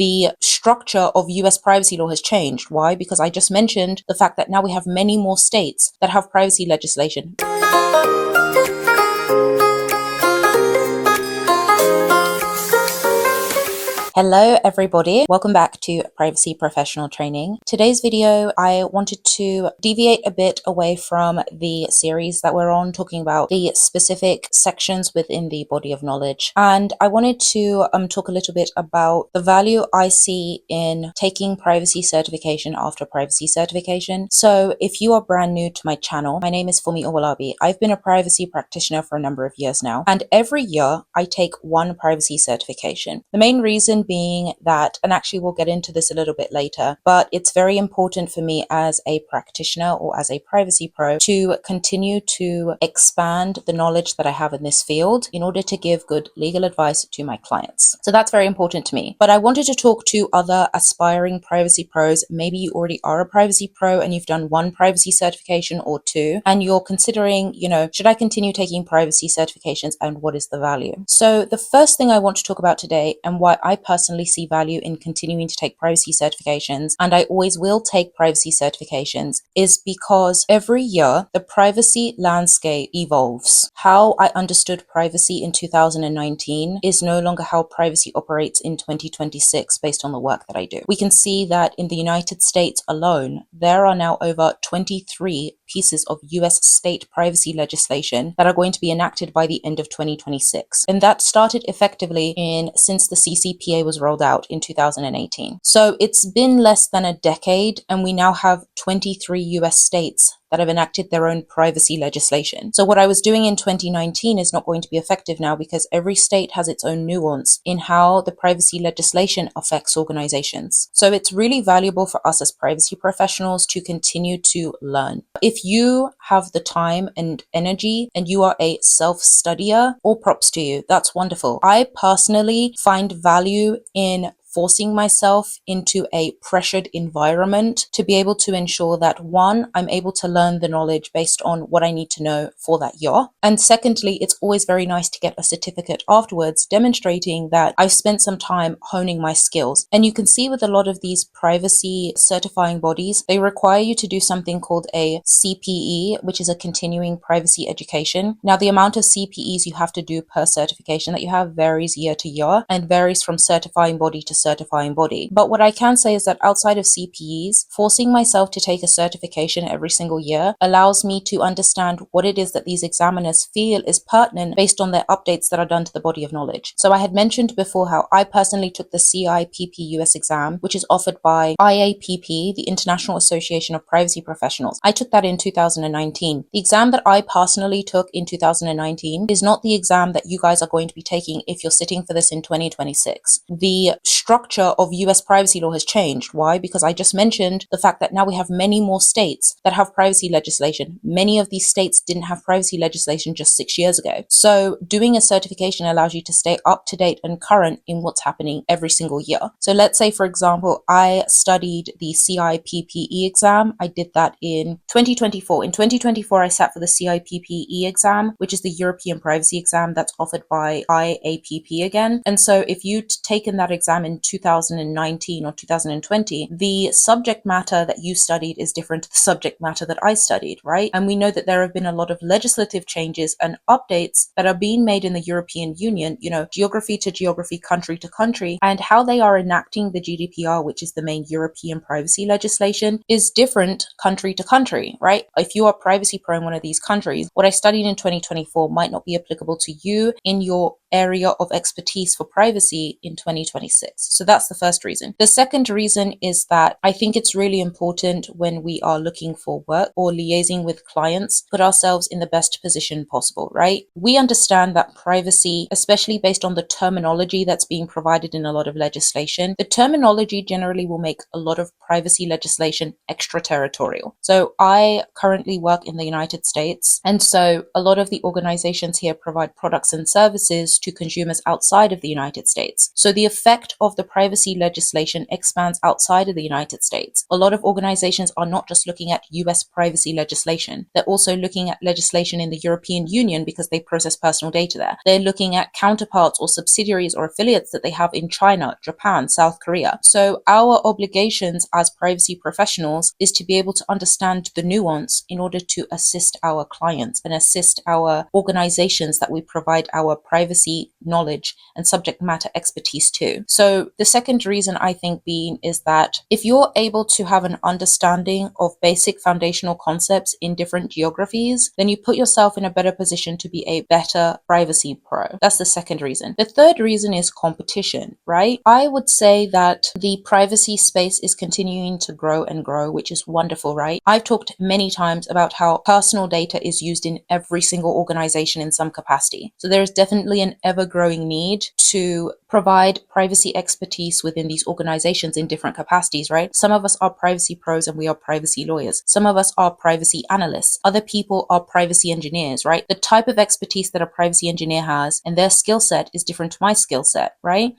the structure of US privacy law has changed. Why? Because I just mentioned the fact that now we have many more states that have privacy legislation. Hello everybody, welcome back to Privacy Professional Training. Today's video, I wanted to deviate a bit away from the series that we're on, talking about the specific sections within the body of knowledge. And I wanted to talk a little bit about the value I see in taking privacy certification after privacy certification. So if you are brand new to my channel, my name is Fumi Owolabi. I've been a privacy practitioner for a number of years now, and every year I take one privacy certification. The main reason being that, and actually we'll get into this a little bit later, but it's very important for me as a practitioner or as a privacy pro to continue to expand the knowledge that I have in this field in order to give good legal advice to my clients. So that's very important to me. But I wanted to talk to other aspiring privacy pros. Maybe you already are a privacy pro and you've done one privacy certification or two, and you're considering, should I continue taking privacy certifications and what is the value? So the first thing I want to talk about today, and why I personally see value in continuing to take privacy certifications, and I always will take privacy certifications, is because every year the privacy landscape evolves. How I understood privacy in 2019 is no longer how privacy operates in 2026 based on the work that I do. We can see that in the United States alone, there are now over 23 pieces of US state privacy legislation that are going to be enacted by the end of 2026. And that started effectively since the CCPA was rolled out in 2018. So it's been less than a decade, and we now have 23 US states that have enacted their own privacy legislation. So what I was doing in 2019 is not going to be effective now, because every state has its own nuance in how the privacy legislation affects organizations. So it's really valuable for us as privacy professionals to continue to learn. If you have the time and energy and you are a self-studier, all props to you. That's wonderful. I personally find value in forcing myself into a pressured environment to be able to ensure that, one, I'm able to learn the knowledge based on what I need to know for that year. And secondly, it's always very nice to get a certificate afterwards demonstrating that I've spent some time honing my skills. And you can see with a lot of these privacy certifying bodies, they require you to do something called a CPE, which is a continuing privacy education. Now, the amount of CPEs you have to do per certification that you have varies year to year and varies from certifying body to certifying body. But what I can say is that outside of CPEs, forcing myself to take a certification every single year allows me to understand what it is that these examiners feel is pertinent based on their updates that are done to the body of knowledge. So I had mentioned before how I personally took the CIPP US exam, which is offered by IAPP, the International Association of Privacy Professionals. I took that in 2019. The exam that I personally took in 2019 is not the exam that you guys are going to be taking if you're sitting for this in 2026. The structure of US privacy law has changed. Why? Because I just mentioned the fact that now we have many more states that have privacy legislation. Many of these states didn't have privacy legislation just 6 years ago. So doing a certification allows you to stay up to date and current in what's happening every single year. So let's say, for example, I studied the CIPPE exam. I did that in 2024. In 2024, I sat for the CIPPE exam, which is the European privacy exam that's offered by IAPP again. And so if you'd taken that exam in 2019 or 2020, the subject matter that you studied is different to the subject matter that I studied, right? And we know that there have been a lot of legislative changes and updates that are being made in the European Union, geography to geography, country to country, and how they are enacting the GDPR, which is the main European privacy legislation, is different country to country, right? If you are privacy pro in one of these countries, what I studied in 2024 might not be applicable to you in your area of expertise for privacy in 2026. So that's the first reason. The second reason is that I think it's really important when we are looking for work or liaising with clients, put ourselves in the best position possible, right? We understand that privacy, especially based on the terminology that's being provided in a lot of legislation, the terminology generally will make a lot of privacy legislation extraterritorial. So I currently work in the United States, and so a lot of the organizations here provide products and services to consumers outside of the United States. So the effect of the privacy legislation expands outside of the United States. A lot of organizations are not just looking at US privacy legislation, they're also looking at legislation in the European Union because they process personal data there. They're looking at counterparts or subsidiaries or affiliates that they have in China, Japan, South Korea. So our obligations as privacy professionals is to be able to understand the nuance in order to assist our clients and assist our organizations that we provide our privacy knowledge and subject matter expertise to. So the second reason I think being is that if you're able to have an understanding of basic foundational concepts in different geographies, then you put yourself in a better position to be a better privacy pro. That's the second reason. The third reason is competition, right? I would say that the privacy space is continuing to grow and grow, which is wonderful, right? I've talked many times about how personal data is used in every single organization in some capacity. So there is definitely an ever-growing need to provide privacy expertise within these organizations in different capacities, right? Some of us are privacy pros and we are privacy lawyers. Some of us are privacy analysts. Other people are privacy engineers, right? The type of expertise that a privacy engineer has and their skill set is different to my skill set, right?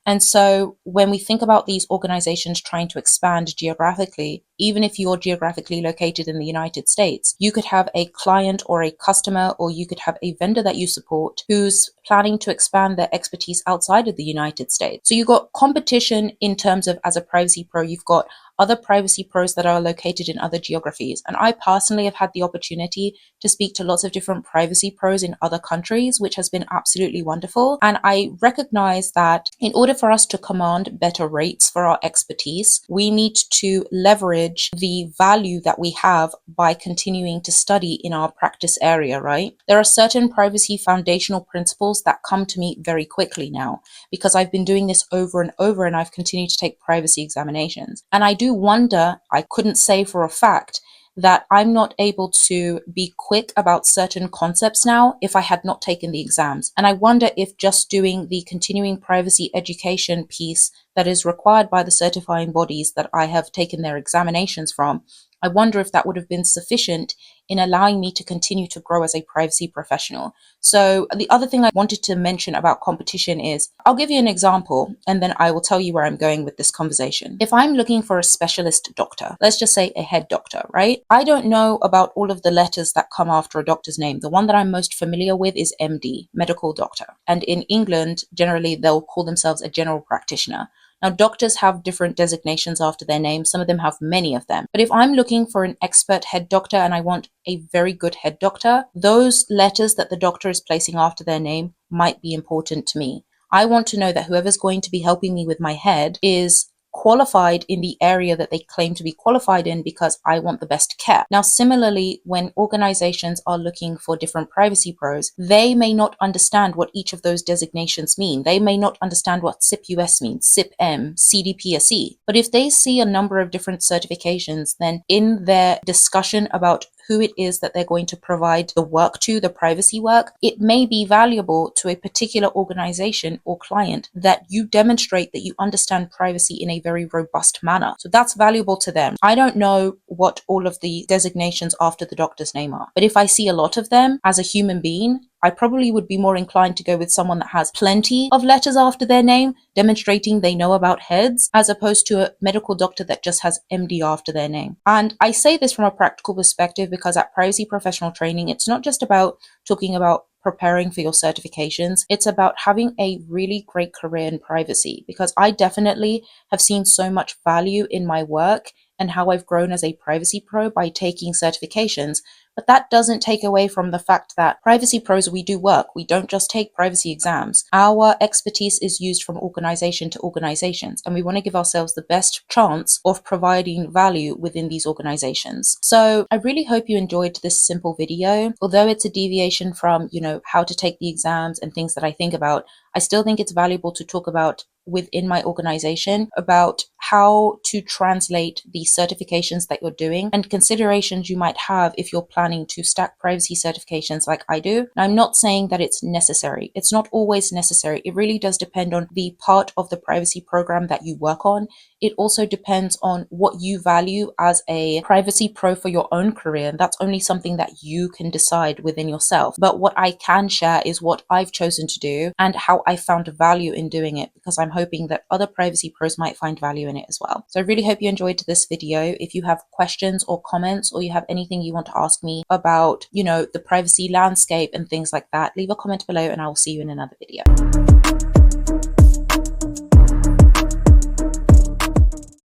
And so when we think about these organizations trying to expand geographically, even if you're geographically located in the United States, you could have a client or a customer, or you could have a vendor that you support who's planning to expand their expertise outside of the United States. So you've got competition in terms of, as a privacy pro, you've got other privacy pros that are located in other geographies. And I personally have had the opportunity to speak to lots of different privacy pros in other countries, which has been absolutely wonderful. And I recognize that in order for us to command better rates for our expertise, we need to leverage the value that we have by continuing to study in our practice area, right? There are certain privacy foundational principles that come to me very quickly now because I've been doing this over and over and I've continued to take privacy examinations. And I do wonder, I couldn't say for a fact, that I'm not able to be quick about certain concepts now if I had not taken the exams. And I wonder if just doing the continuing privacy education piece that is required by the certifying bodies that I have taken their examinations from, I wonder if that would have been sufficient in allowing me to continue to grow as a privacy professional. So the other thing I wanted to mention about competition is, I'll give you an example and then I will tell you where I'm going with this conversation. If I'm looking for a specialist doctor, let's just say a head doctor, right? I don't know about all of the letters that come after a doctor's name. The one that I'm most familiar with is MD, medical doctor. And in England, generally they'll call themselves a general practitioner. Now, doctors have different designations after their name. Some of them have many of them. But if I'm looking for an expert head doctor and I want a very good head doctor, those letters that the doctor is placing after their name might be important to me. I want to know that whoever's going to be helping me with my head is qualified in the area that they claim to be qualified in because I want the best care. Now, similarly, when organizations are looking for different privacy pros, they may not understand what each of those designations mean. They may not understand what SIP US means, SIP M, CDPSE. But if they see a number of different certifications, then in their discussion about who it is that they're going to provide the work to, the privacy work, it may be valuable to a particular organization or client that you demonstrate that you understand privacy in a very robust manner. So that's valuable to them. I don't know what all of the designations after the doctor's name are, but if I see a lot of them as a human being, I probably would be more inclined to go with someone that has plenty of letters after their name, demonstrating they know about heads, as opposed to a medical doctor that just has MD after their name. And I say this from a practical perspective because at Privacy Professional Training, it's not just about talking about preparing for your certifications. It's about having a really great career in privacy, because I definitely have seen so much value in my work and how I've grown as a privacy pro by taking certifications. But that doesn't take away from the fact that privacy pros, we do work. We don't just take privacy exams. Our expertise is used from organization to organizations, and we want to give ourselves the best chance of providing value within these organizations. So I really hope you enjoyed this simple video. Although it's a deviation from, how to take the exams and things that I think about, I still think it's valuable to talk about within my organization about how to translate the certifications that you're doing and considerations you might have if you're planning to stack privacy certifications like I do. Now, I'm not saying that it's necessary. It's not always necessary. It really does depend on the part of the privacy program that you work on. It also depends on what you value as a privacy pro for your own career. And that's only something that you can decide within yourself. But what I can share is what I've chosen to do and how I found value in doing it, because I'm hoping that other privacy pros might find value in it as well. So I really hope you enjoyed this video. If you have questions or comments, or you have anything you want to ask me about, the privacy landscape and things like that, leave a comment below and I will see you in another video.